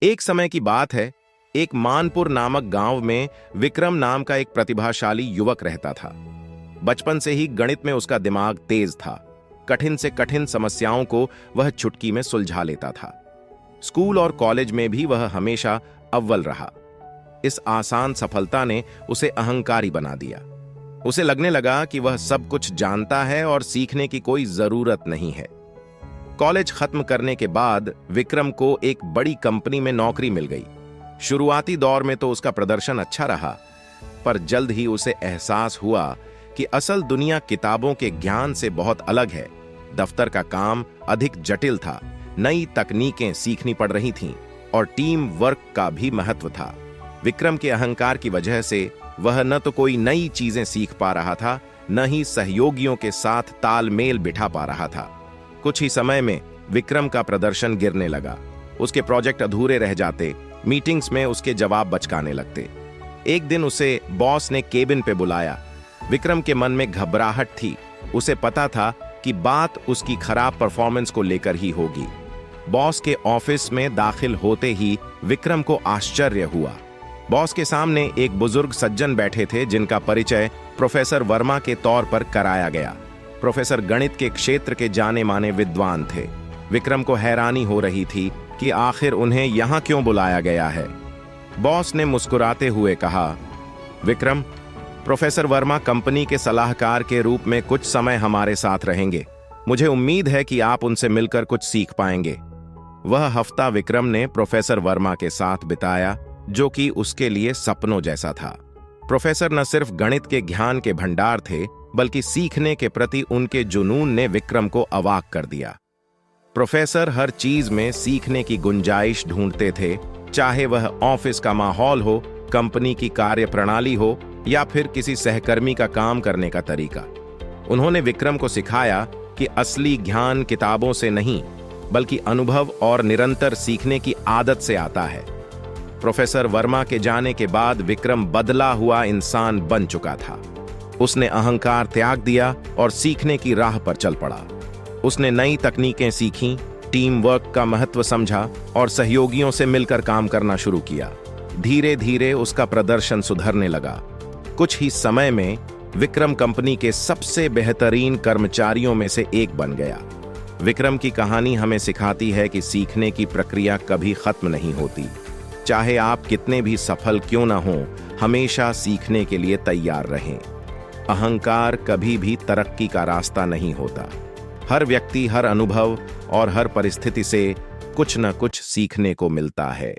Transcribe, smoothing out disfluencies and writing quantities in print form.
एक समय की बात है। एक मानपुर नामक गांव में विक्रम नाम का एक प्रतिभाशाली युवक रहता था। बचपन से ही गणित में उसका दिमाग तेज था। कठिन से कठिन समस्याओं को वह चुटकी में सुलझा लेता था। स्कूल और कॉलेज में भी वह हमेशा अव्वल रहा। इस आसान सफलता ने उसे अहंकारी बना दिया। उसे लगने लगा कि वह सब कुछ जानता है और सीखने की कोई जरूरत नहीं है। कॉलेज खत्म करने के बाद विक्रम को एक बड़ी कंपनी में नौकरी मिल गई। शुरुआती दौर में तो उसका प्रदर्शन अच्छा रहा, पर जल्द ही उसे एहसास हुआ कि असल दुनिया किताबों के ज्ञान से बहुत अलग है। दफ्तर का काम अधिक जटिल था, नई तकनीकें सीखनी पड़ रही थीं और टीम वर्क का भी महत्व था। विक्रम के अहंकार की वजह से वह न तो कोई नई चीजें सीख पा रहा था, न ही सहयोगियों के साथ तालमेल बिठा पा रहा था। कुछ ही समय में विक्रम का प्रदर्शन गिरने लगा। उसके प्रोजेक्ट अधूरे रह जाते, मीटिंग्स में उसके जवाब बचकाने लगते। एक दिन उसे बॉस ने केबिन पे बुलाया। विक्रम के मन में घबराहट थी। उसे पता था कि बात उसकी खराब परफॉर्मेंस को लेकर ही होगी। बॉस के ऑफिस में दाखिल होते ही विक्रम को आश्चर्य हुआ। बॉस के सामने एक बुजुर्ग सज्जन बैठे थे जिनका परिचय प्रोफेसर वर्मा के तौर पर कराया गया। प्रोफेसर गणित के क्षेत्र के जाने माने विद्वान थे। विक्रम को हैरानी हो रही थी कि आखिर उन्हें यहां क्यों बुलाया गया है। बॉस ने मुस्कुराते हुए कहा, विक्रम, प्रोफेसर वर्मा कंपनी के सलाहकार के रूप में कुछ समय हमारे साथ रहेंगे। मुझे उम्मीद है कि आप उनसे मिलकर कुछ सीख पाएंगे। वह हफ्ता विक्रम ने प्रोफेसर वर्मा के साथ बिताया, जो कि उसके लिए सपनों जैसा था। प्रोफेसर न सिर्फ गणित के ज्ञान के भंडार थे, बल्कि सीखने के प्रति उनके जुनून ने विक्रम को अवाक कर दिया। प्रोफेसर हर चीज में सीखने की गुंजाइश ढूंढते थे, चाहे वह ऑफिस का माहौल हो, कंपनी की कार्यप्रणाली हो या फिर किसी सहकर्मी का काम करने का तरीका। उन्होंने विक्रम को सिखाया कि असली ज्ञान किताबों से नहीं, बल्कि अनुभव और निरंतर सीखने की आदत से आता है। प्रोफेसर वर्मा के जाने के बाद विक्रम बदला हुआ इंसान बन चुका था। उसने अहंकार त्याग दिया और सीखने की राह पर चल पड़ा। उसने नई तकनीकें सीखीं, टीम वर्क का महत्व समझा और सहयोगियों से मिलकर काम करना शुरू किया। धीरे धीरे उसका प्रदर्शन सुधरने लगा। कुछ ही समय में विक्रम कंपनी के सबसे बेहतरीन कर्मचारियों में से एक बन गया। विक्रम की कहानी हमें सिखाती है कि सीखने की प्रक्रिया कभी खत्म नहीं होती। चाहे आप कितने भी सफल क्यों न हों, हमेशा सीखने के लिए तैयार रहें। अहंकार कभी भी तरक्की का रास्ता नहीं होता। हर व्यक्ति, हर अनुभव और हर परिस्थिति से कुछ न कुछ सीखने को मिलता है।